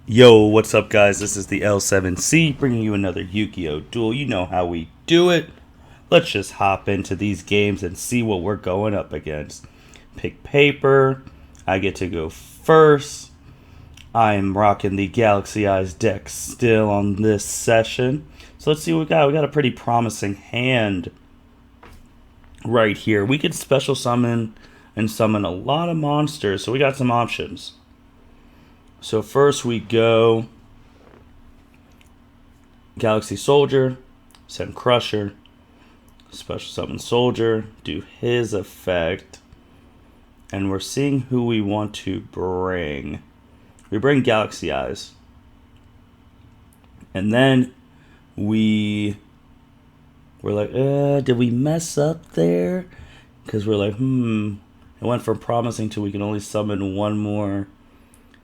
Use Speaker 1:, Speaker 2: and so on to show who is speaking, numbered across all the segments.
Speaker 1: Yo, what's up, guys? This is the L7C bringing you another Yu-Gi-Oh! Duel. You know how we do it. Let's just hop into these games and see what we're going up against. Pick paper. I get to go first. I'm rocking the Galaxy Eyes deck still on this session. So let's see what we got. We got a pretty promising hand right here. We could special summon and summon a lot of monsters, so we got some options. So first we go Galaxy Soldier, send Crusher, special summon Soldier, do his effect, and we're seeing who we want to bring. We bring Galaxy Eyes. And then we're like, did we mess up there? Because we're like, it went from promising to we can only summon one more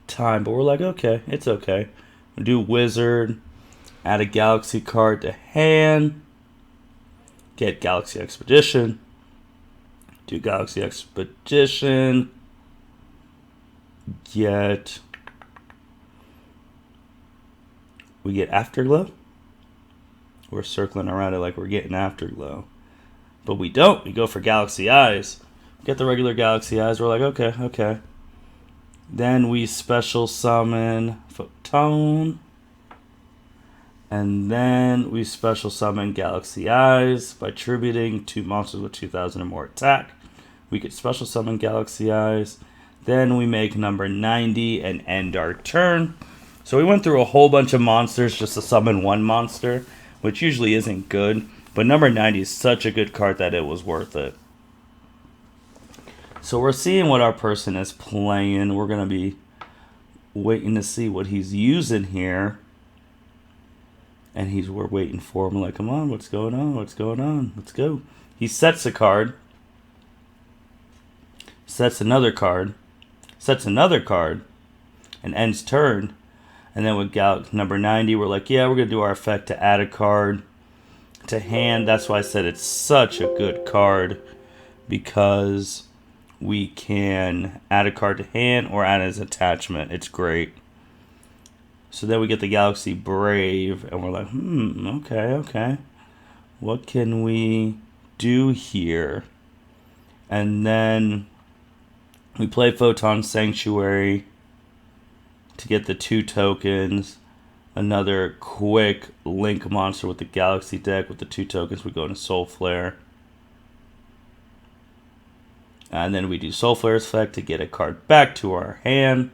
Speaker 1: time, but we're like, okay, it's okay. We do Wizard, add a Galaxy card to hand, get Galaxy Expedition, do Galaxy Expedition, we get Afterglow. We're circling around it like we're getting Afterglow, but we don't. We go for Galaxy Eyes, get the regular Galaxy Eyes. We're like, okay. Then we special summon Photon. And then we special summon Galaxy Eyes by tributing 2 monsters with 2,000 or more attack. We could special summon Galaxy Eyes. Then we make number 90 and end our turn. So we went through a whole bunch of monsters just to summon one monster, which usually isn't good. But number 90 is such a good card that it was worth it. So we're seeing what our person is playing. We're going to be waiting to see what he's using here. And we're waiting for him. Like, come on, what's going on? Let's go. He sets a card. Sets another card. Sets another card. And ends turn. And then with number 90, we're like, yeah, we're going to do our effect to add a card to hand. That's why I said it's such a good card. Because we can add a card to hand or add as attachment. It's great. So then we get the Galaxy Brave, and we're like, okay. What can we do here? And then we play Photon Sanctuary to get the 2 tokens. Another quick Link monster with the Galaxy deck. With the 2 tokens, we go into Soul Flare. And then we do Soul Flare's effect to get a card back to our hand.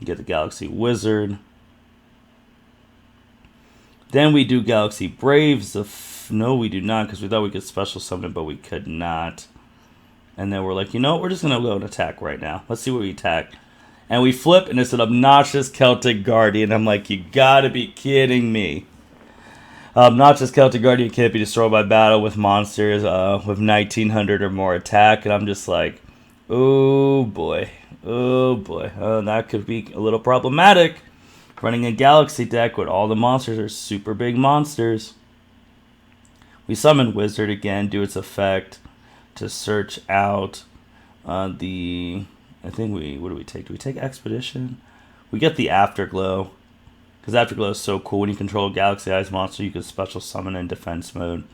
Speaker 1: Get the Galaxy Wizard. Then we do Galaxy Braves. No, we do not, because we thought we could special summon it, but we could not. And then we're like, you know what? We're just going to go and attack right now. Let's see what we attack. And we flip, and it's an obnoxious Celtic Guardian. I'm like, you gotta be kidding me. Obnoxious Celtic Guardian can't be destroyed by battle with monsters with 1900 or more attack. And I'm just like, oh boy. That could be a little problematic. Running a Galaxy deck with all the monsters are super big monsters. We summon Wizard again, do its effect to search out what do we take? Do we take Expedition? We get the Afterglow. Because Afterglow is so cool. When you control a Galaxy Eyes monster, you can special summon in defense mode.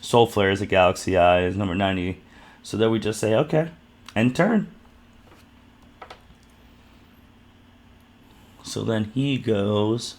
Speaker 1: Soul Flare is a Galaxy Eyes, number 90. So then we just say, okay, end turn. So then he goes.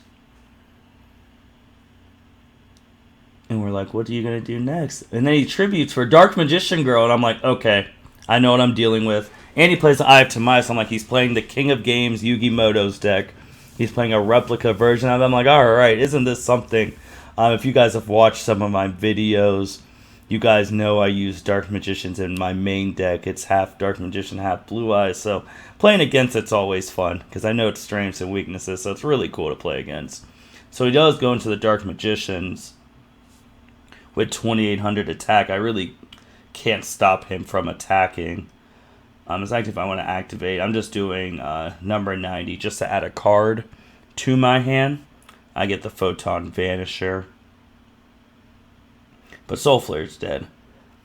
Speaker 1: And we're like, what are you going to do next? And then he tributes for Dark Magician Girl. And I'm like, okay, I know what I'm dealing with. And he plays the Eye of Timaeus. I'm like, he's playing the King of Games Yugi Moto's deck. He's playing a replica version of it. I'm like, alright, isn't this something? If you guys have watched some of my videos, you guys know I use Dark Magicians in my main deck. It's half Dark Magician, half Blue Eyes. So playing against it's always fun, because I know its strengths and weaknesses, so it's really cool to play against. So he does go into the Dark Magicians with 2800 attack. I really can't stop him from attacking. It's active if I want to activate. I'm just doing number 90 just to add a card to my hand. I get the Photon Vanisher. But Soul Flare's dead.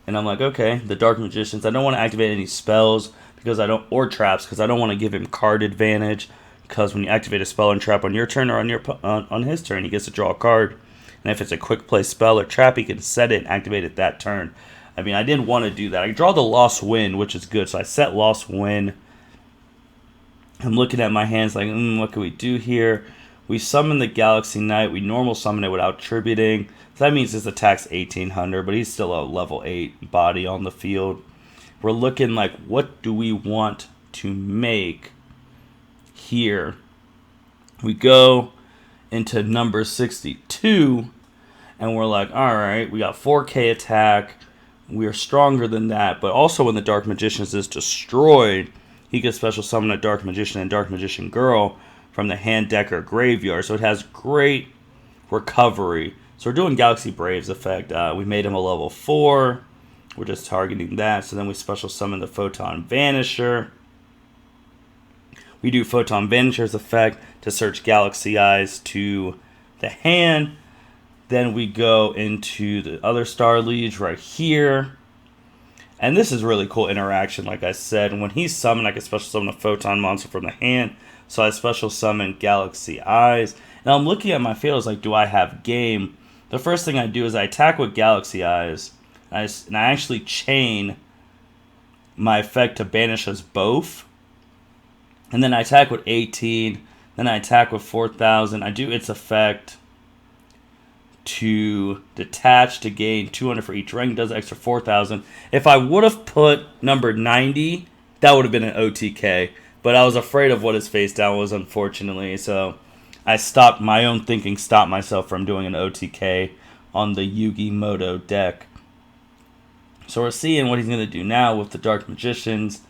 Speaker 1: And I'm like, okay, the Dark Magicians. I don't want to activate any spells because I don't, or traps, because I don't want to give him card advantage because when you activate a spell and trap on your turn or on his turn, he gets to draw a card. And if it's a quick play spell or trap, he can set it and activate it that turn. I mean, I didn't want to do that. I draw the Lost Wind, which is good. So I set Lost Wind. I'm looking at my hands like, what can we do here? We summon the Galaxy Knight. We normal summon it without tributing. So that means this attacks 1800, but he's still a level 8 body on the field. We're looking like, what do we want to make here? We go into number 62, and we're like, all right, we got 4K attack. We are stronger than that, but also when the Dark Magicians is destroyed, he can special summon a Dark Magician and Dark Magician Girl from the hand, deck, or graveyard. So it has great recovery. So we're doing Galaxy Braves effect. We made him a level 4. We're just targeting that. So then we special summon the Photon Vanisher. We do Photon Vanisher's effect to search Galaxy Eyes to the hand. Then we go into the other Star Liege right here. And this is really cool interaction, like I said. When he's summoned, I can special summon a Photon monster from the hand. So I special summon Galaxy Eyes. Now I'm looking at my field, it's like, do I have game? The first thing I do is I attack with Galaxy Eyes. And I actually chain my effect to banish us both. And then I attack with 18. Then I attack with 4,000. I do its effect to detach to gain 200 for each rank. Does extra 4,000. If I would have put number 90, that would have been an OTK. But I was afraid of what his face down was, unfortunately. So I stopped my own thinking, stopped myself from doing an OTK on the Yugi Muto deck. So we're seeing what he's going to do now with the Dark Magicians.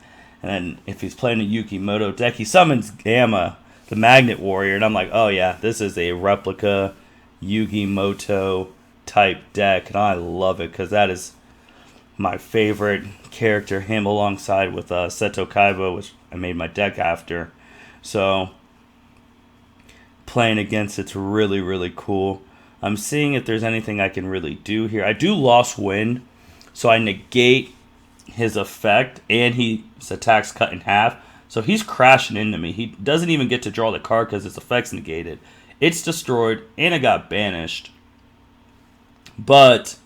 Speaker 1: And then if he's playing a Yugi Muto deck, he summons Gamma, the Magnet Warrior. And I'm like, oh yeah, this is a replica Yugi Muto type deck. And I love it because that is my favorite character, him alongside with Seto Kaiba, which I made my deck after. So playing against it's really, really cool. I'm seeing if there's anything I can really do here. I do Lost Wind, so I negate his effect, and his attack's cut in half. So he's crashing into me. He doesn't even get to draw the card because his effect's negated. It's destroyed, and it got banished. But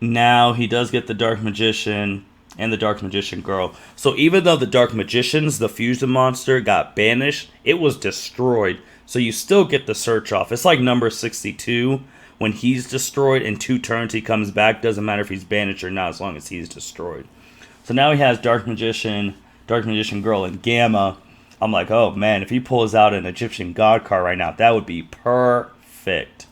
Speaker 1: now he does get the Dark Magician and the Dark Magician Girl. So even though the Dark Magicians, the fusion monster, got banished, it was destroyed. So you still get the search off. It's like number 62. When he's destroyed, in 2 turns he comes back. Doesn't matter if he's banished or not, as long as he's destroyed. So now he has Dark Magician Girl, and Gamma. I'm like, oh man, if he pulls out an Egyptian God card right now, that would be perfect.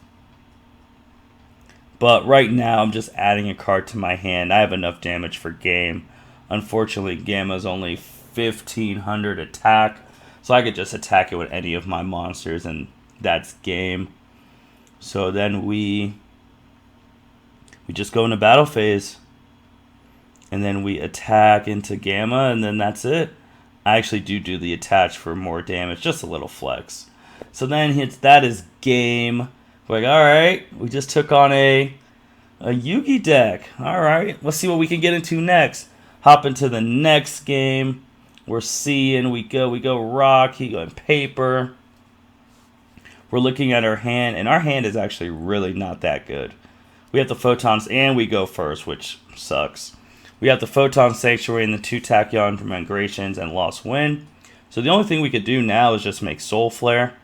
Speaker 1: But right now, I'm just adding a card to my hand. I have enough damage for game. Unfortunately, Gamma's only 1,500 attack. So I could just attack it with any of my monsters, and that's game. So then we just go into battle phase. And then we attack into Gamma, and then that's it. I actually do the attach for more damage, just a little flex. So then that is game. We're like, alright, we just took on a Yugi deck. Alright, let's see what we can get into next. Hop into the next game. We're seeing, we go rock, he going paper. We're looking at our hand, and our hand is actually really not that good. We have the Photons, and we go first, which sucks. We have the Photon Sanctuary and the 2 Tachyon Migrations and Lost Wind. So the only thing we could do now is just make Soul Flare.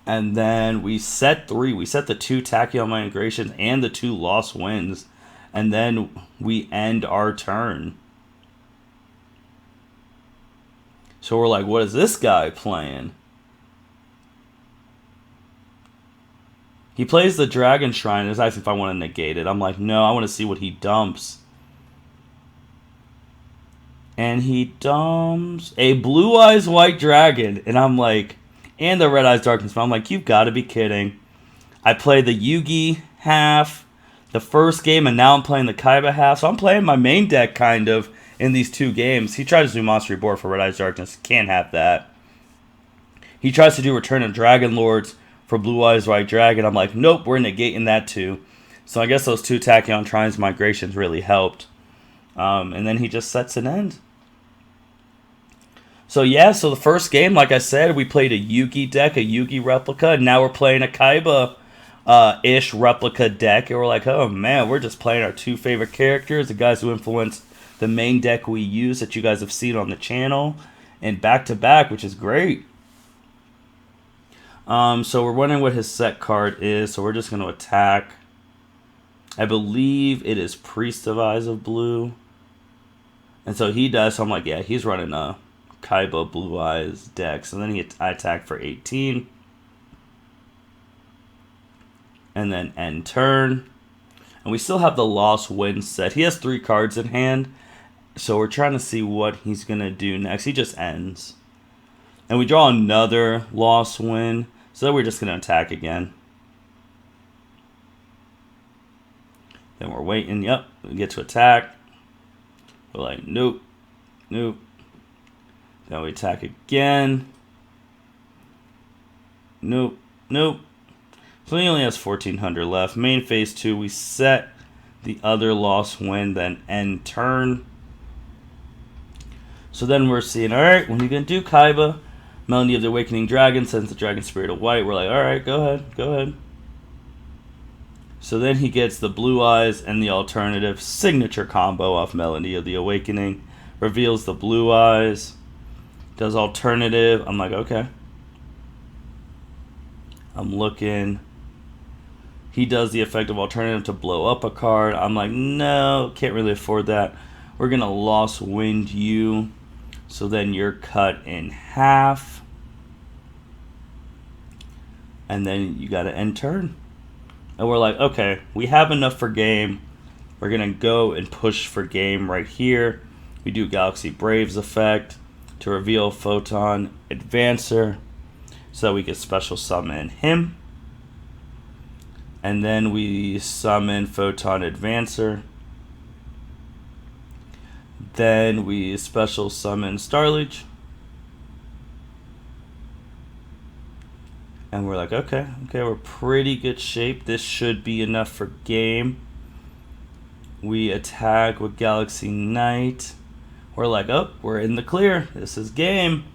Speaker 1: And then we set 3. We set the 2 Tachyon Migrations and the 2 Lost Winds. And then we end our turn. So we're like, what is this guy playing? He plays the Dragon Shrine. It's asking if I want to negate it. I'm like, no, I want to see what he dumps. And he dumps a Blue Eyes White Dragon. And I'm like, and the Red Eyes Darkness. I'm like, you've got to be kidding. I play the Yugi half the first game, and now I'm playing the Kaiba half. So I'm playing my main deck, kind of, in these 2 games. He tries to do Monster Reborn for Red Eyes Darkness. Can't have that. He tries to do Return of Dragon Lords for Blue Eyes White Dragon. I'm like, nope, we're negating that too. So I guess those 2 Tachyon Trines migrations really helped. And then he just sets an end. So yeah, so the first game, like I said, we played a Yugi deck, a Yugi replica, and now we're playing a Kaiba ish replica deck, and we're like, oh man, we're just playing our two favorite characters, the guys who influenced the main deck we use that you guys have seen on the channel, and back to back, which is great. So we're wondering what his set card is, so we're just going to attack. I believe it is Priest of Eyes of Blue. And so he does, so I'm like, yeah, he's running a Kaiba Blue Eyes deck. So then I attack for 18. And then end turn. And we still have the Lost Wind set. He has 3 cards in hand. So we're trying to see what he's going to do next. He just ends. And we draw another Lost Wind. So we're just going to attack again. Then we're waiting. Yep, we get to attack. We're like, nope, nope. Then we attack again. Nope, nope. So he only has 1,400 left. Main phase 2, we set the other Lost Wind, then end turn. So then we're seeing, alright, when are you going to do Kaiba? Melody of the Awakening Dragon sends the Dragon Spirit of White. We're like, alright, go ahead. So then he gets the Blue Eyes and the alternative signature combo off Melody of the Awakening. Reveals the Blue Eyes. Does alternative. I'm like, okay. I'm looking. He does the effect of alternative to blow up a card. I'm like, no, can't really afford that. We're going to Lost Wind you. So then you're cut in half. And then you got to end turn. And we're like, okay, we have enough for game. We're going to go and push for game right here. We do Galaxy Braves effect to reveal Photon Advancer so that we can special summon him. And then we summon Photon Advancer. Then we special summon Starleech. And we're like, okay, we're pretty good shape. This should be enough for game. We attack with Galaxy Knight. We're like, oh, we're in the clear. This is game.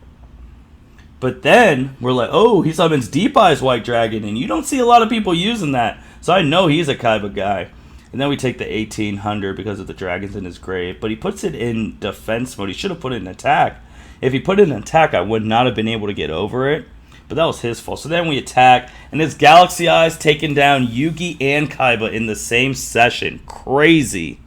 Speaker 1: But then we're like, oh, he summons Deep Eyes White Dragon, and you don't see a lot of people using that. So I know he's a Kaiba guy. And then we take the 1,800 because of the dragons in his grave. But he puts it in defense mode. He should have put it in attack. If he put it in attack, I would not have been able to get over it. But that was his fault. So then we attack, and it's Galaxy Eyes taking down Yugi and Kaiba in the same session. Crazy.